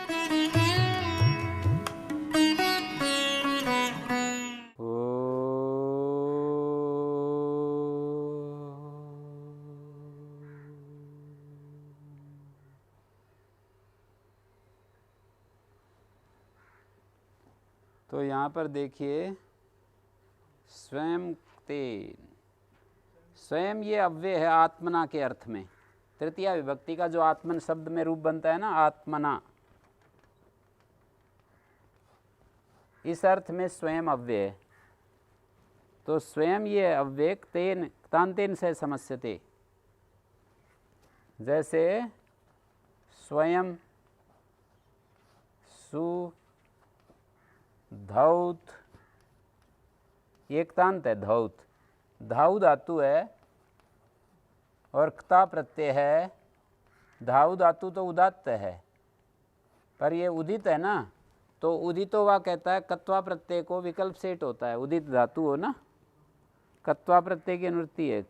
तो यहाँ पर देखिए स्वयं तेन, स्वयं ये अव्यय है आत्मना के अर्थ में। तृतीया विभक्ति का जो आत्मन शब्द में रूप बनता है ना, आत्मना, इस अर्थ में स्वयं अव्यय है। तो स्वयं ये अव्यय तेन क्तांतेन से समस्यते, जैसे स्वयं, सु, धौत, ये क्तांत है धौत, धाउ धातु है और क्ता प्रत्यय है। धाउ धातु तो उदात्त है, पर ये उदित है ना, तो उदितो वा कहता है कत्वा प्रत्यय को विकल्प सेट होता है। उदित धातु हो ना, कत्वा प्रत्यय की अनुवृत्ति है,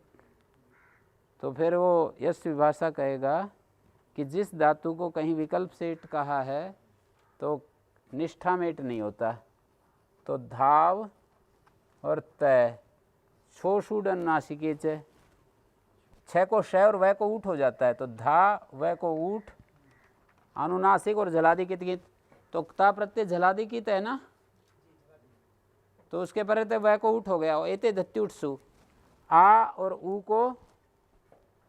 तो फिर वो यश विभाषा कहेगा कि जिस धातु को कहीं विकल्प सेट कहा है तो निष्ठा मेट नहीं होता। तो धाव और तय, छो शूडन नासिके च, छः को श और वह को ऊठ हो जाता है, तो धा वह को ऊठ, अनुनासिक और जलादि कित, तो क्ता प्रत्यय जलादि कित है ना, तो उसके पर वह को ऊठ हो गया। एते धत्युटसु, आ और ऊ को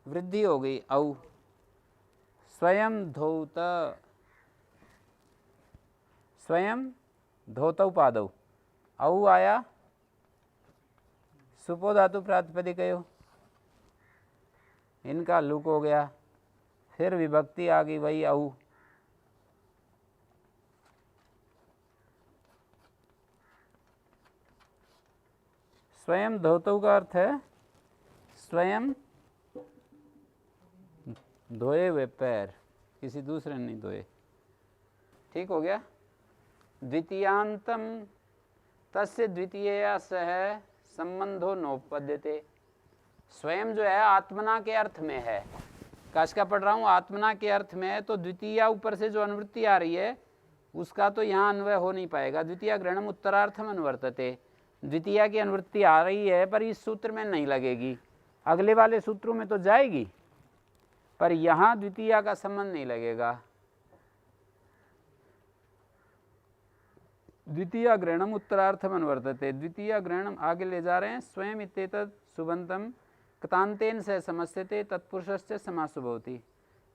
वृद्धि हो गई, औ। स्वयं धौत, स्वयं धोतौ पादौ, औ आया सुपो धातु प्रातिपदिकयो, इनका लुक हो गया। फिर विभक्ति आ गई वही औ। स्वयं धोतौ का अर्थ है स्वयं धोए हुए पैर, किसी दूसरे ने नहीं धोए। ठीक हो गया। द्वितीयांतम तस्य द्वितीयया सह संबंधो नोपपद्यते, स्वयं जो है आत्मना के अर्थ में है। काश का पढ़ रहा हूँ, आत्मना के अर्थ में है, तो द्वितीया ऊपर से जो अनुवृत्ति आ रही है उसका तो यहाँ अन्वय हो नहीं पाएगा। द्वितीया ग्रहणम उत्तरार्थम अनुवर्तते, द्वितीया की अनुवृत्ति आ रही है पर इस सूत्र में नहीं लगेगी, अगले वाले सूत्रों में तो जाएगी, पर यहाँ द्वितीया का संबंध नहीं लगेगा। द्वितीया ग्रहणम उत्तरार्थम अनुवर्तते, द्वितीया ग्रहणम आगे ले जा रहे हैं। स्वयं इत्येतत् सुबंतम क्तांतेन से समस्यते तत्पुरुषस्य समासो भवति,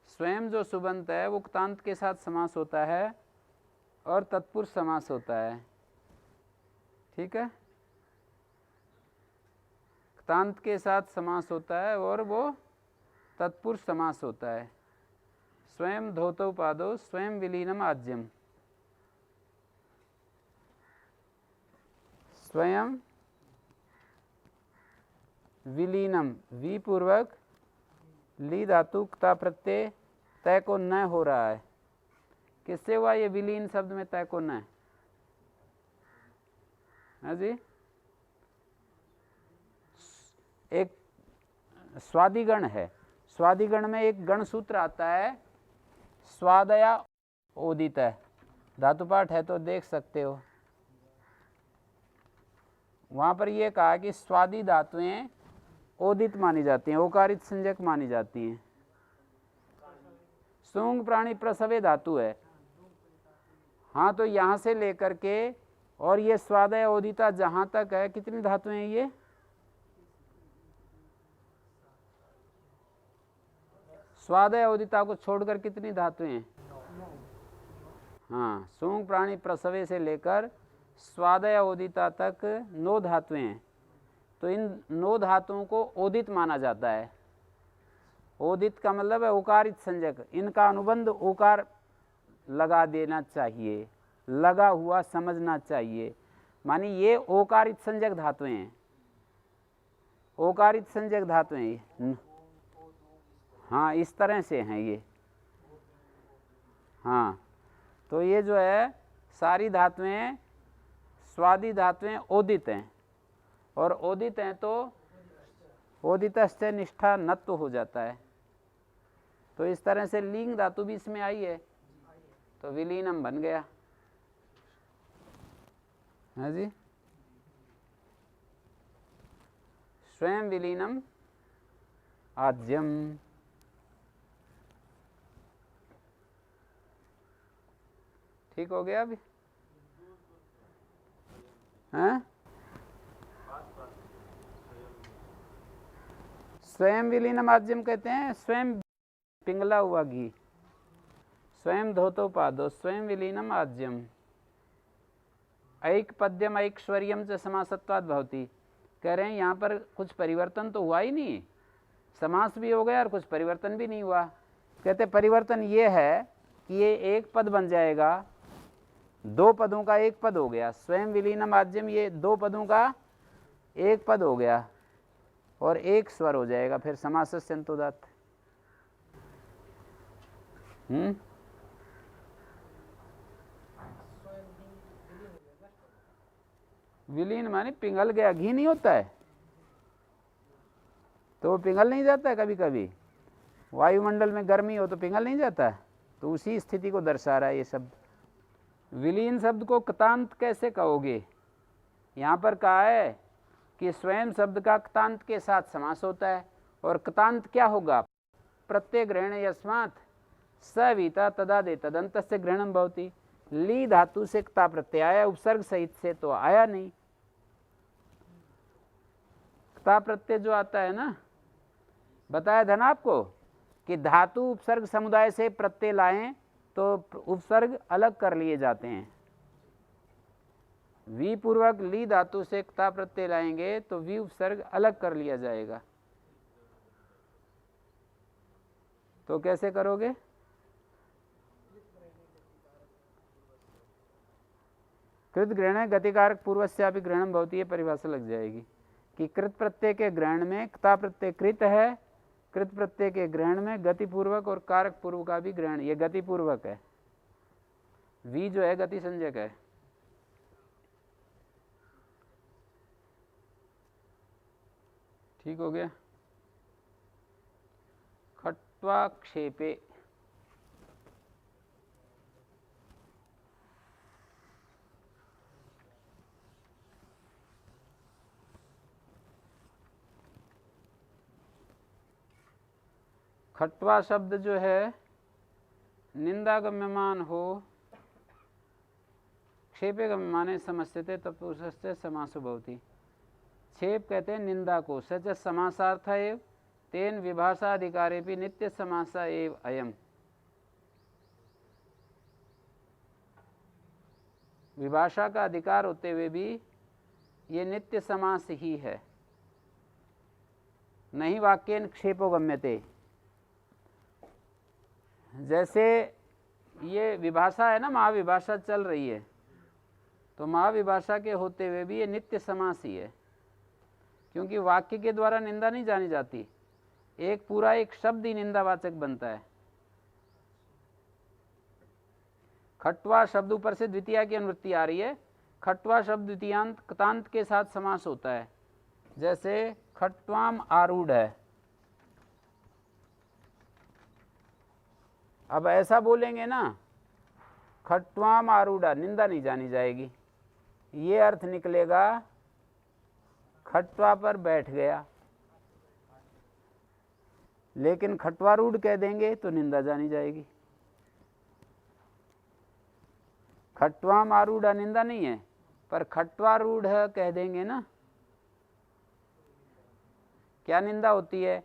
स्वयं जो सुबंत है वो क्तांत के साथ समास होता है और तत्पुरुष समास होता है। ठीक है, क्तांत के साथ समास होता है और वो तत्पुरुष समास होता है। स्वयं धोतौ पादौ स्वयं विलीनम आज्यम, स्वयं विलीनम, वी पूर्वक ली धातु क्ता प्रत्यय तय को न हो रहा है। किससे हुआ ये विलीन शब्द में तय को न? हाँ जी, एक स्वादिगण है, स्वादिगण में एक गण सूत्र आता है स्वादया ओदित है, धातुपाठ है तो देख सकते हो। वहां पर यह कहा कि स्वादि धातुएं ओदित मानी जाती हैं, ओकारित संज्ञक मानी जाती हैं। सूंग प्राणी प्रसवे धातु है, हाँ, तो यहां से लेकर के और ये स्वादय ओदिता जहां तक है, कितनी धातुएं हैं ये? स्वादय ओदिता को छोड़कर कितनी धातुएं हैं? हाँ, सूंग प्राणी प्रसवे से लेकर स्वादय ओदिता तक 9 धातुएं हैं। तो इन 9 धातुओं को ओदित माना जाता है। ओदित का मतलब है ओकारित संज्ञक, इनका अनुबंध ओकार लगा देना चाहिए, लगा हुआ समझना चाहिए, मानी ये ओकारित संज्ञक धातुएं हैं, ओकारित संज्ञक धातुएं। हाँ, इस तरह से हैं ये। हाँ, तो ये जो है सारी धातुएं स्वादि धातुएं ओदित हैं, और ओदित हैं तो ओदितश्च निष्ठा नत्व हो जाता है। तो इस तरह से लिंग धातु भी इसमें आई है, तो विलीनम बन गया। हाँ जी, स्वयं विलीनम आज्यम। ठीक हो गया अभी? हैं? स्वयं विलीनम आज्यम कहते हैं स्वयं पिंगला हुआ घी, स्वयं धोतोपादो स्वयं विलीनम आज्यम। ऐक पद्यम ऐश्वर्यम च समासत्वाद भवति। कह रहे हैं यहाँ पर कुछ परिवर्तन तो हुआ ही नहीं, समास भी हो गया और कुछ परिवर्तन भी नहीं हुआ। कहते परिवर्तन ये है कि ये एक पद बन जाएगा, दो पदों का एक पद हो गया। स्वयं विलीनम आज्यम ये दो पदों का एक पद हो गया और एक स्वर हो जाएगा फिर समासस्य अन्तोदात्त। विलीन माने पिघल गया, घी नहीं होता है तो वो पिघल नहीं जाता है। कभी कभी वायुमंडल में गर्मी हो तो पिघल नहीं जाता है, तो उसी स्थिति को दर्शा रहा है ये शब्द। विलीन शब्द को क्तांत कैसे कहोगे? यहाँ पर कहा है कि स्वयं शब्द का क्तांत के साथ समास होता है, और क्तांत क्या होगा? प्रत्यय ग्रहण यस्मात् सविता तदादे तदंतस्य ग्रहणम भवति। ली धातु से क्ता प्रत्यय आया, उपसर्ग सहित से तो आया नहीं। क्ता प्रत्यय जो आता है ना, बताया था ना आपको कि धातु उपसर्ग समुदाय से प्रत्यय लाएं तो उपसर्ग अलग कर लिए जाते हैं। वी पूर्वक ली धातु से क्ता प्रत्यय लाएंगे तो वी उपसर्ग अलग कर लिया जाएगा। तो कैसे करोगे? कृत ग्रहण गतिकारक पूर्वस्यापि ग्रहणम भवति, ये परिभाषा लग जाएगी कि कृत प्रत्यय के ग्रहण में क्ता प्रत्यय कृत है, कृत प्रत्यय के ग्रहण में गति पूर्वक और कारक पूर्व का भी ग्रहण, ये गति पूर्वक है। वी जो है गति संज्ञक है। ठीक हो गया। खट्वा क्षेपे, खट्वा शब्द जो है निंदा गम्यमान हो, क्षेपे गम्यमाने समस्यते तब पुरुषस्य समासो भवति। क्षेप कहते हैं निंदा को, सच समासार्थ एव तेन विभाषाधिकारे भी नित्य समासा एव अयम। विभाषा का अधिकार होते हुए भी ये नित्य समास ही है। नहीं वाक्येन क्षेपो गम्यते, जैसे ये विभाषा है ना, महाविभाषा चल रही है, तो महाविभाषा के होते हुए भी ये नित्य समास ही है, क्योंकि वाक्य के द्वारा निंदा नहीं जानी जाती, एक पूरा एक शब्द ही निंदावाचक बनता है। खट्वा शब्द ऊपर से द्वितीया की अनुवृत्ति आ रही है। खट्वा शब्द द्वितीयांत क्तांत के साथ समास होता है, जैसे खट्वाम आरूढ़ है। अब ऐसा बोलेंगे ना, खट्वाम आरूढ़ा, निंदा नहीं जानी जाएगी, ये अर्थ निकलेगा खट्वा पर बैठ गया। लेकिन खट्वारूढ़ कह देंगे तो निंदा जानी जाएगी। खट्वाम आरूढ़ा निंदा नहीं है, पर खट्वारूढ़ कह देंगे ना, क्या निंदा होती है?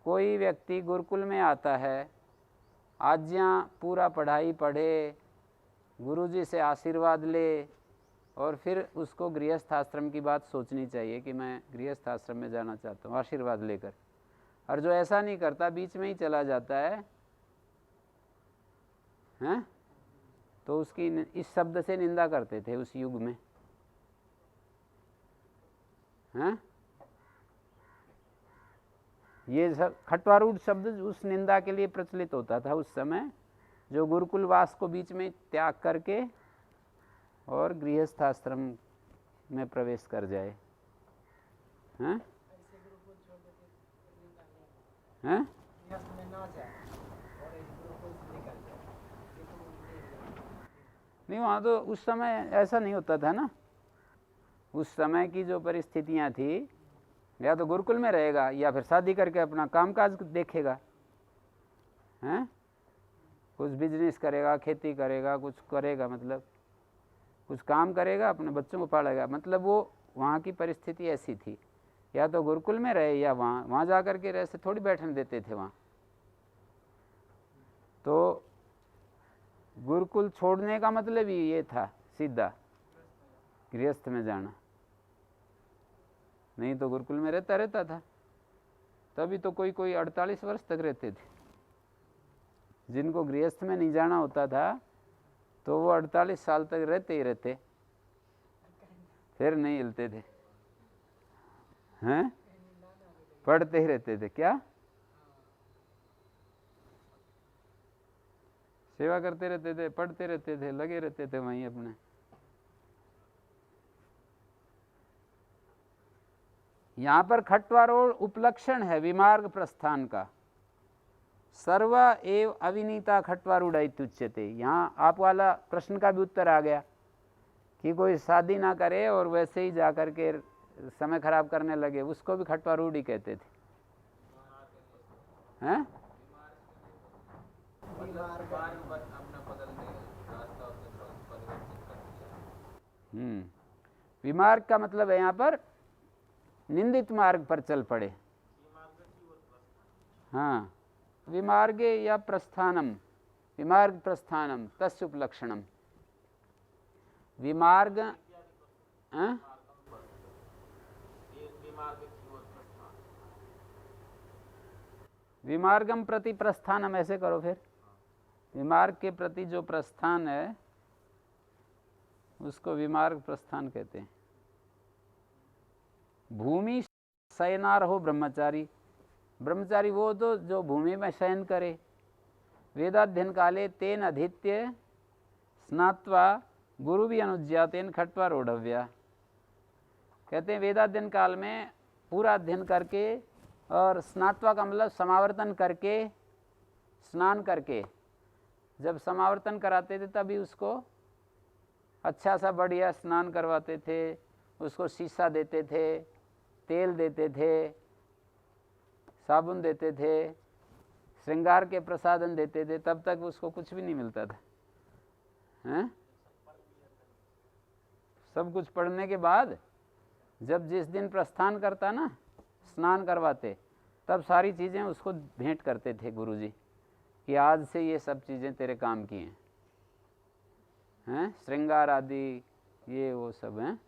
कोई व्यक्ति गुरुकुल में आता है, आज्ञा पूरा पढ़ाई पढ़े, गुरुजी से आशीर्वाद ले, और फिर उसको गृहस्थ आश्रम की बात सोचनी चाहिए कि मैं गृहस्थ आश्रम में जाना चाहता हूँ आशीर्वाद लेकर। और जो ऐसा नहीं करता, बीच में ही चला जाता है, हैं? तो उसकी इस शब्द से निंदा करते थे उस युग में, हैं? ये खट्वारूढ़ शब्द उस निंदा के लिए प्रचलित होता था उस समय, जो गुरुकुलवास को बीच में त्याग करके और गृहस्थ आश्रम में प्रवेश कर जाए। हैं? हैं? नहीं, वहाँ तो उस समय ऐसा नहीं होता था ना। उस समय की जो परिस्थितियाँ थी, या तो गुरुकुल में रहेगा या फिर शादी करके अपना कामकाज देखेगा, हैं, कुछ बिजनेस करेगा, खेती करेगा, कुछ करेगा, मतलब कुछ काम करेगा, अपने बच्चों को पालेगा। मतलब वो वहाँ की परिस्थिति ऐसी थी, या तो गुरुकुल में रहे या वहाँ जा कर के ऐसे थोड़ी बैठने देते थे वहाँ। तो गुरुकुल छोड़ने का मतलब ही ये था, सीधा गृहस्थ में जाना। नहीं तो गुरुकुल में रहता था। तभी तो कोई 48 वर्ष तक रहते थे। जिनको गृहस्थ में नहीं जाना होता था तो वो 48 साल तक रहते ही रहते, फिर नहीं हिलते थे, हैं, पढ़ते ही रहते थे। क्या सेवा करते रहते थे, पढ़ते रहते थे, लगे रहते थे वहीं अपने। यहाँ पर खट्वारोढ़ उपलक्षण है विमार्ग प्रस्थान का। सर्व एव अविनीता खट्वारूढ़ इत्युच्यते। यहाँ आप वाला प्रश्न का भी उत्तर आ गया कि कोई शादी ना करे और वैसे ही जा कर के समय खराब करने लगे, उसको भी खट्वारूढ़ ही कहते थे, हैं? विमार्ग का मतलब है यहाँ पर निंदित मार्ग पर चल पड़े। हाँ, विमार्गे या प्रस्थानम, विमार्ग प्रस्थानम तस्य उपलक्षणम। विमार्ग, विमार्गम प्रति प्रस्थानम, ऐसे करो फिर। विमार्ग के प्रति जो प्रस्थान है उसको विमार्ग प्रस्थान कहते हैं। भूमि शयनार हो ब्रह्मचारी। ब्रह्मचारी वो तो जो भूमि में शयन करे। वेदाध्ययन काले तेन अधीत्य स्नात्वा गुरु भी अनुज्ञातेन खट्वारोढ़व्या। कहते हैं वेदाध्ययन काल में पूरा अध्ययन करके और स्नात्वा का मतलब समावर्तन करके, स्नान करके, जब समावर्तन कराते थे तभी उसको अच्छा सा बढ़िया स्नान करवाते थे, उसको शीशा देते थे, तेल देते थे, साबुन देते थे, श्रृंगार के प्रसादन देते थे, तब तक उसको कुछ भी नहीं मिलता था, हैं? सब कुछ पढ़ने के बाद जब जिस दिन प्रस्थान करता ना, स्नान करवाते, तब सारी चीज़ें उसको भेंट करते थे गुरुजी कि आज से ये सब चीज़ें तेरे काम की हैं, हैं, श्रृंगार आदि ये वो सब हैं।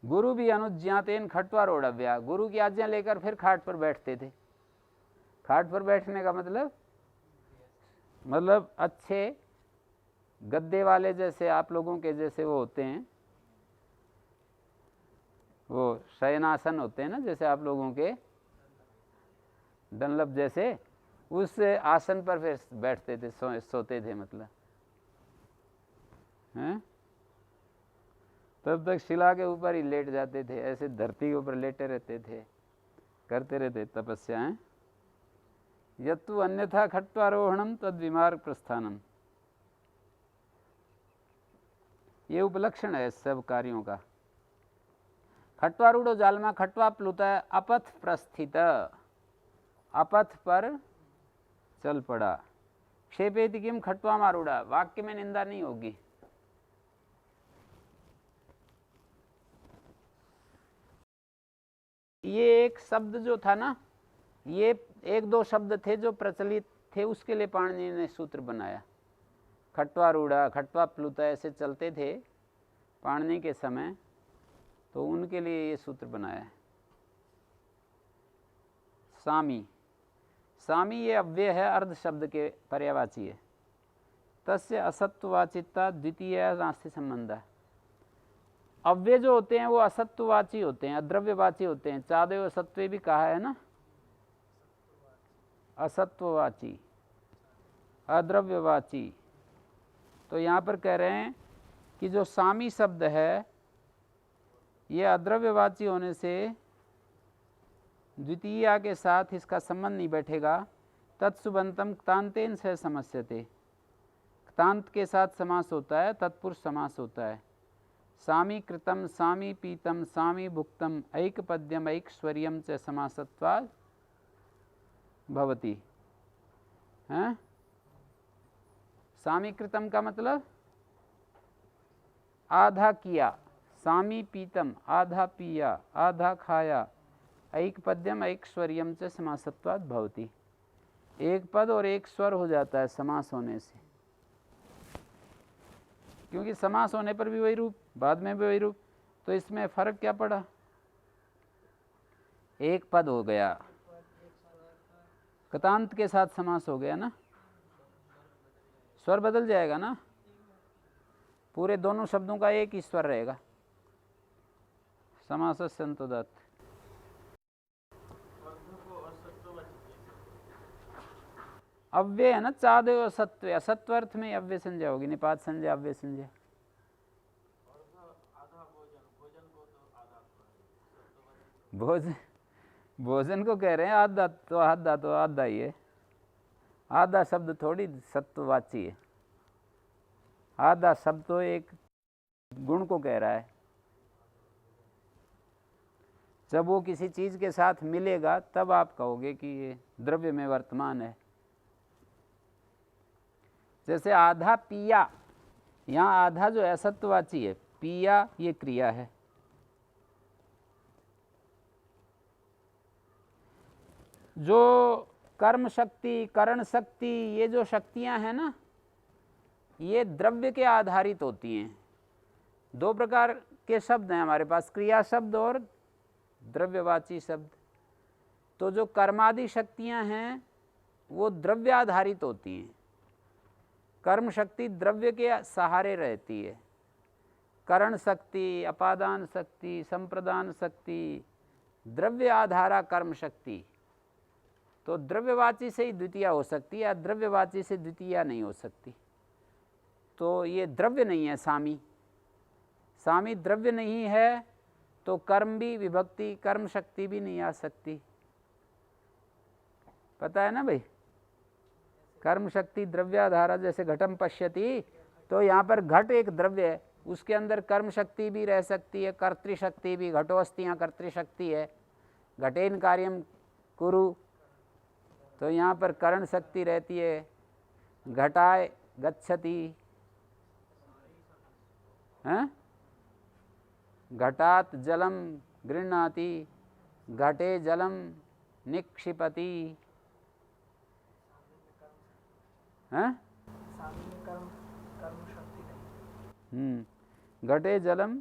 गुरु भी अनुज्ञातेन खट्वारोढ़व्या। गुरु की आज्ञा लेकर फिर खाट पर बैठते थे। खाट पर बैठने का मतलब अच्छे गद्दे वाले, जैसे आप लोगों के जैसे वो होते हैं, वो शयनासन होते हैं ना, जैसे आप लोगों के डनलप जैसे, उस आसन पर फिर बैठते थे, सोते थे, मतलब हैं। तब तक शिला के ऊपर ही लेट जाते थे, ऐसे धरती के ऊपर लेटे रहते थे, करते रहते तपस्याएं। यत्तु अन्यथा खट्वारोहणम तद विमार्ग प्रस्थानम। ये उपलक्षण है सब कार्यों का। खट्वारूढ़ो जालमा खट्वा प्लुत अपथ प्रस्थित, अपथ पर चल पड़ा। क्षेपेति किम खट्वा मारूढ़ा। वाक्य में निंदा नहीं होगी। ये एक शब्द जो था ना, ये एक दो शब्द थे जो प्रचलित थे, उसके लिए पाणिनि ने सूत्र बनाया। खट्वारूढ़ा, खट्वा प्लुत ऐसे चलते थे पाणिनि के समय, तो उनके लिए ये सूत्र बनाया है। सामी, सामी ये अव्यय है, अर्ध शब्द के पर्यायवाची है। तस्य असत्ववाचिता द्वितीय नास्ति संबंध। अव्यय जो होते हैं वो असत्ववाची होते हैं, अद्रव्यवाची होते हैं। चादेव असत्वे भी कहा है ना, असत्ववाची, अद्रव्यवाची। तो यहाँ पर कह रहे हैं कि जो सामी शब्द है ये अद्रव्यवाची होने से द्वितीया के साथ इसका संबंध नहीं बैठेगा, तत्सुबंतम क्तांतेन से समस्यते। क्तांत के साथ समास होता है, तत्पुरुष समास होता है। सामी कृतम सामी पीतम सामी भुक्तम ऐकपद्यम ऐकस्वर्यम च समासत्वात् भवति। हैं? सामी कृतम का मतलब आधा किया, सामी पीतम आधा पिया, आधा खाया, ऐकपद्यम ऐकस्वर्यम च समासत्वात् भवति। एक पद और एक स्वर हो जाता है समास होने से, क्योंकि समास होने पर भी वही रूप, बाद में भी वही रूप, तो इसमें फर्क क्या पड़ा? एक पद हो गया, क्तांत के साथ समास हो गया ना, स्वर बदल जाएगा ना, पूरे दोनों शब्दों का एक ही स्वर रहेगा। समासस्य अन्तोदात्त। अव्यय है ना, चादेव असत्व, असत्व अर्थ में अव्यय संज्ञा होगी, निपात संज्ञा अव्यय संज्ञा। भोजन, भोजन को कह रहे हैं आधा, तो आधा ही है। आधा शब्द थोड़ी सत्ववाची है, आधा शब्द तो एक गुण को कह रहा है। जब वो किसी चीज के साथ मिलेगा तब आप कहोगे कि ये द्रव्य में वर्तमान है। जैसे आधा पिया, यहाँ आधा जो है सत्ववाची है, पिया ये क्रिया है। जो कर्म शक्ति, करण शक्ति, ये जो शक्तियां हैं ना, ये द्रव्य के आधारित होती हैं। दो प्रकार के शब्द हैं हमारे पास, क्रिया शब्द और द्रव्यवाची शब्द। तो जो कर्मादि शक्तियां हैं वो द्रव्य आधारित होती हैं। कर्म शक्ति द्रव्य के सहारे रहती है। करण शक्ति, अपादान शक्ति, संप्रदान शक्ति, द्रव्य आधारा कर्म शक्ति। तो द्रव्यवाची से ही द्वितीया हो सकती है, या द्रव्यवाची से द्वितीया नहीं हो सकती। तो ये द्रव्य नहीं है सामी। सामी द्रव्य नहीं है तो कर्म भी, विभक्ति, कर्म शक्ति भी नहीं आ सकती। पता है ना भाई? कर्म शक्ति द्रव्याधारा, जैसे घटम पश्यति, तो यहाँ पर घट एक द्रव्य है, उसके अंदर कर्म शक्ति भी रह सकती है, कर्तृशक्ति भी। घटोऽस्ति, यहाँ कर्तृशक्ति है। घटेन कार्यम कुरु, तो यहाँ पर करण शक्ति रहती है। घटाय गच्छति, हैं? घटात जलम गृह्णाति, घटे जलम निक्षिपति, हैं? घटे जलम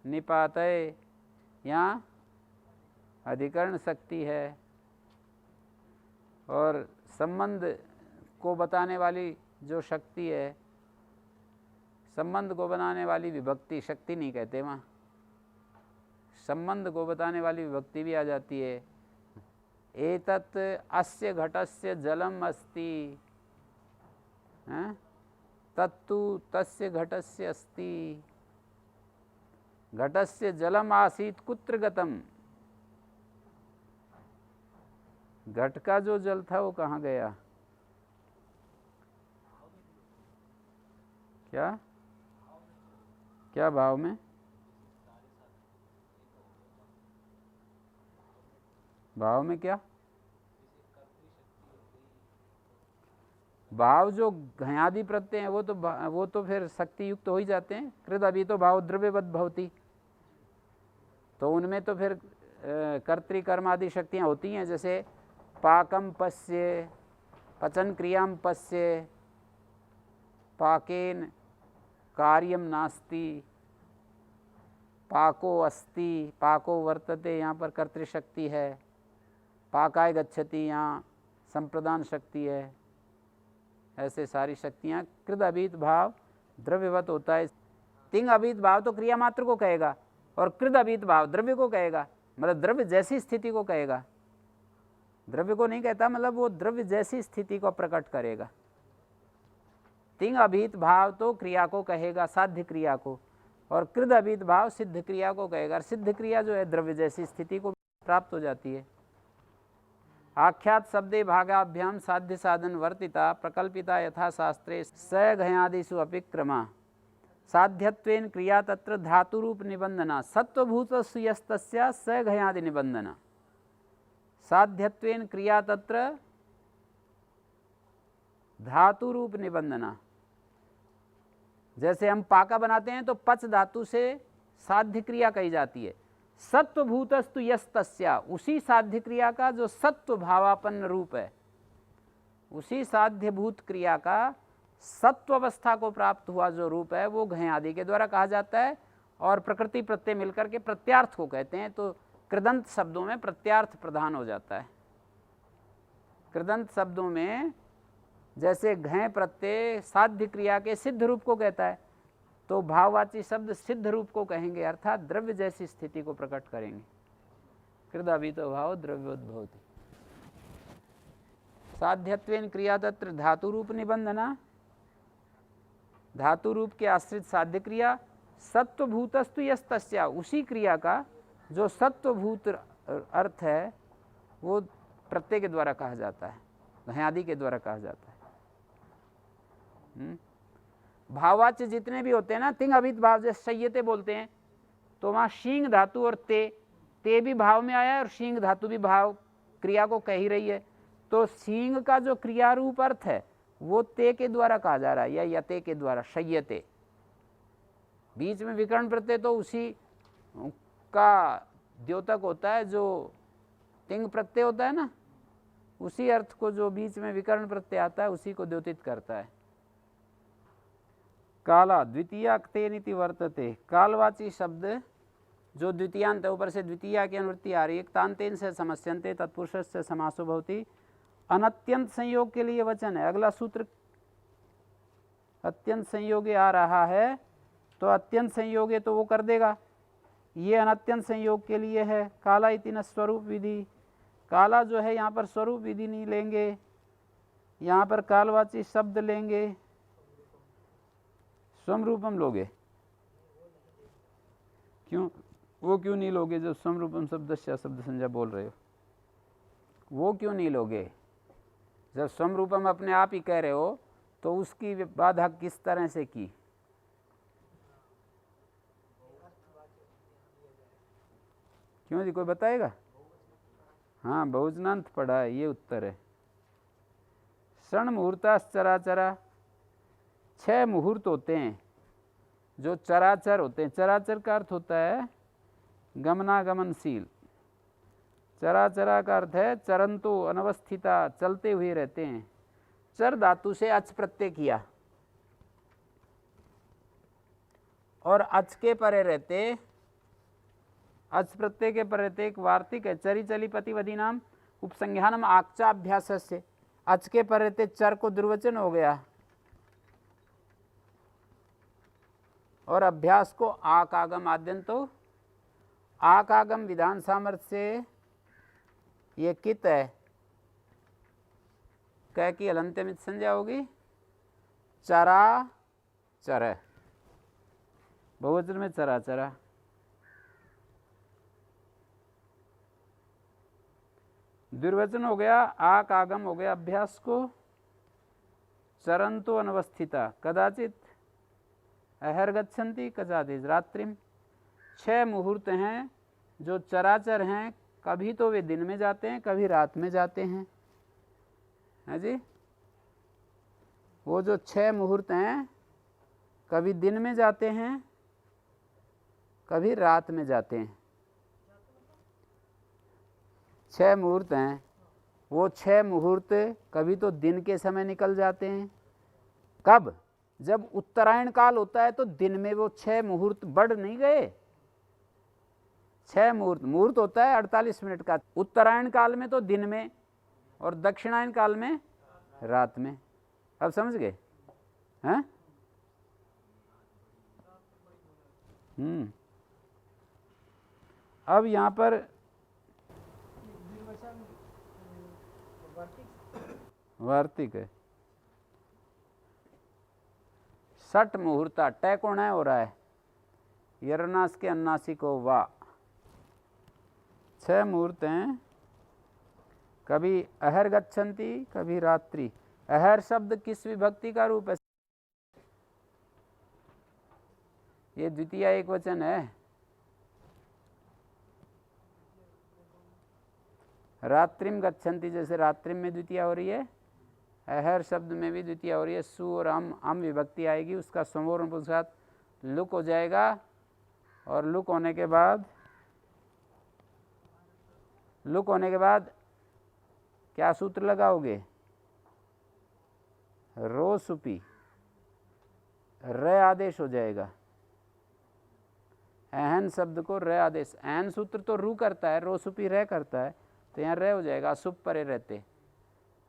निपातय, यहाँ अधिकरण शक्ति है। और संबंध को बताने वाली जो शक्ति है, संबंध को बनाने वाली विभक्ति, शक्ति नहीं कहते वहाँ, संबंध को बताने वाली विभक्ति भी आ जाती है। एतत् अस्य घटस्य जलम अस्ति, तत्तु तस्य घटस्य अस्ति। घटस्य जलम आसीत् कुत्र गतम, घट का जो जल था वो कहाँ गया? क्या क्या भाव में? भाव में क्या? भाव जो घयादि प्रत्यय हैं वो तो फिर शक्ति युक्त हो ही जाते हैं। कृत अभी तो भाव द्रव्यवत भवति, तो उनमें तो फिर कर्तृकर्म आदि शक्तियाँ होती हैं। जैसे पाकम पश्य, पचन क्रियाम पश्य, पाकेन कार्यम नास्ति, पाको अस्ति, पाको वर्तते, यहाँ पर कर्तृशक्ति है। पाकाय गच्छति, यहाँ संप्रदान शक्ति है। ऐसे सारी शक्तियाँ, कृत अभीत भाव द्रव्यवत होता है। तिंग अभीत भाव तो क्रिया मात्र को कहेगा, और कृत अभीत भाव द्रव्य को कहेगा, मतलब द्रव्य जैसी स्थिति को कहेगा। द्रव्य को नहीं कहता, मतलब वो द्रव्य जैसी स्थिति को प्रकट करेगा। तिंग अभीत भाव तो क्रिया को कहेगा, साध्य क्रिया को, और कृत अभीत भाव सिद्ध क्रिया को कहेगा। सिद्ध क्रिया जो है द्रव्य जैसी स्थिति को प्राप्त हो जाती है। आख्यात शब्दे भागाभ्याम साध्य साधन वर्तिता प्रकल्पिता यथा शास्त्रे स घयादिषु अपि क्रमा साध्यत्वेन क्रिया तत्र धातु रूप निबंधना सत्वभूत सुयस्तस्या स घयादि निबंधना साध्यत्वेन क्रिया तत्र धातु रूप निबंधना। जैसे हम पाका बनाते हैं तो पच धातु से साध्य क्रिया कही जाती है। सत्वभूतस्तु यस्तस्या, उसी साध्य क्रिया का जो सत्व भावापन्न रूप है, उसी साध्यभूत क्रिया का सत्व अवस्था को प्राप्त हुआ जो रूप है वो घय आदि के द्वारा कहा जाता है। और प्रकृति प्रत्यय मिलकर के प्रत्यार्थ को कहते हैं। तो कृदंत शब्दों में प्रत्यार्थ प्रधान हो जाता है। कृदंत शब्दों में जैसे घय प्रत्यय साध्य क्रिया के सिद्ध रूप को कहता है, तो भाववाची शब्द सिद्ध रूप को कहेंगे, अर्थात द्रव्य जैसी स्थिति को प्रकट करेंगे। कृदाभितो भाव द्रव्योद्भवति। साध्यत्वेन क्रिया तत्र धातु रूप निबंधना, धातु रूप के आश्रित साध्य क्रिया। सत्वभूतस्तु यस्तस्या, उसी क्रिया का जो सत्वभूत अर्थ है वो प्रत्यय के द्वारा कहा जाता है, घयादि के द्वारा कहा जाता है। भाववाच्य जितने भी होते हैं ना, तिंग अभित भाव, जैसे संयते बोलते हैं तो वहाँ शींग धातु और ते भी भाव में आया है और शींग धातु भी भाव क्रिया को कह ही रही है। तो शींग का जो क्रिया रूप अर्थ है वो ते के द्वारा कहा जा रहा है या यते के द्वारा, संयते। बीच में विकर्ण प्रत्यय तो उसी का द्योतक होता है जो तिंग प्रत्यय होता है ना, उसी अर्थ को जो बीच में विकर्ण प्रत्यय आता है उसी को द्योतित करता है। काला द्वितीयाक्ते नीति वर्तते, कालवाची शब्द जो द्वितीयांत है, ऊपर से द्वितीया की अनुवृत्ति आ रही है। तांतेन से समस्यन्ते तत्पुरुष से समासो भवति। अनत्यंत संयोग के लिए वचन है। अगला सूत्र अत्यंत संयोगे आ रहा है, तो अत्यंत संयोगे तो वो कर देगा। ये अनत्यंत संयोग के लिए है। काला इति न स्वरूप विधि, काला जो है यहाँ पर स्वरूप विधि नहीं लेंगे, यहाँ पर कालवाची शब्द लेंगे। स्वरूपम लोगे क्यों? वो क्यों नहीं लोगे जब स्वरूपम शब्द शब्द संज्ञा बोल रहे हो? वो क्यों नहीं लोगे? जब स्वरूपम अपने आप ही कह रहे हो तो उसकी बाधा किस तरह से की? क्यों जी, कोई बताएगा? हाँ, बहुवचनांत पढ़ा है, ये उत्तर है। क्षण मुहूर्ताश्चराचरा, 6 मुहूर्त होते हैं जो चराचर होते हैं। चराचर का अर्थ होता है गमनागमनशील। चराचरा का अर्थ है चरंतो अनवस्थिता, चलते हुए रहते हैं। चर धातु से अच प्रत्यय किया और अच के परे रहते, अच प्रत्यय के परे रहते एक वार्तिक है। चरी चली पतिवदी नाम उपसंज्ञानम आक्चाभ्यास से, अच के परे रहते चर को दुर्वचन हो गया और अभ्यास को आकागम आद्यंतो। आकागम विधान सामर्थ्य से ये कित है, कह की अलंत्यमित संज्ञा होगी। चरा चर, बहुवचन में चरा चरा। दुर्वचन हो गया, आकागम हो गया अभ्यास को। चरंतो अनवस्थिता, कदाचित अहर गच्छन्ति कदाचित रात्रिम। 6 मुहूर्त हैं जो चराचर हैं, कभी तो वे दिन में जाते हैं, कभी रात में जाते हैं। है जी, वो जो 6 मुहूर्त हैं कभी दिन में जाते हैं, कभी रात में जाते हैं। 6 मुहूर्त हैं, वो 6 मुहूर्त कभी तो दिन के समय निकल जाते हैं। कब? जब उत्तरायण काल होता है तो दिन में वो 6 मुहूर्त बढ़ नहीं गए। 6 मुहूर्त होता है 48 मिनट का। उत्तरायण काल में तो दिन में और दक्षिणायन काल में रात में। अब समझ गए? हैं? अब यहाँ पर वार्तिक है। 60 मुहूर्ता, टय कौन है हो रहा है? यरनास के अन्नासी को वा। 6 मुहूर्त हैं, कभी अहर गच्छन्ति, कभी रात्रि। अहर शब्द किस विभक्ति का रूप है? ये द्वितीय एक वचन है। रात्रिम गच्छन्ति, जैसे रात्रिम में द्वितीय हो रही है, अहर शब्द में भी द्वितीय हो रही है। सु और अम विभक्ति आएगी, उसका समूर्ण पुरुषार्थ लुक हो जाएगा, और लुक होने के बाद क्या सूत्र लगाओगे? रो सुपी, र आदेश हो जाएगा। एहन शब्द को र आदेश, एहन सूत्र तो रू करता है, रो सुपी र करता है, तो यहाँ र हो जाएगा, अशुभ परे रहते।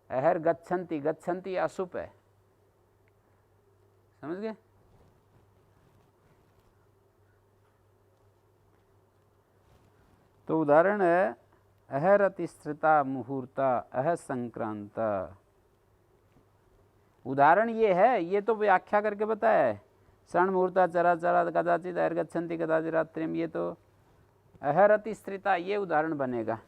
अहर गच्छन्ति, गच्छन्ति अशुभ है, समझ गए? तो उदाहरण है अहर अतिस्थिता मुहूर्ता अह संक्रांता। उदाहरण ये है, ये तो व्याख्या करके बताया है। क्षण मुहूर्ता चरा चरा कदाचित अहर गच्छन्ति कदाचित रात्रिम, ये तो अहर अतिस्थिता, ये उदाहरण बनेगा।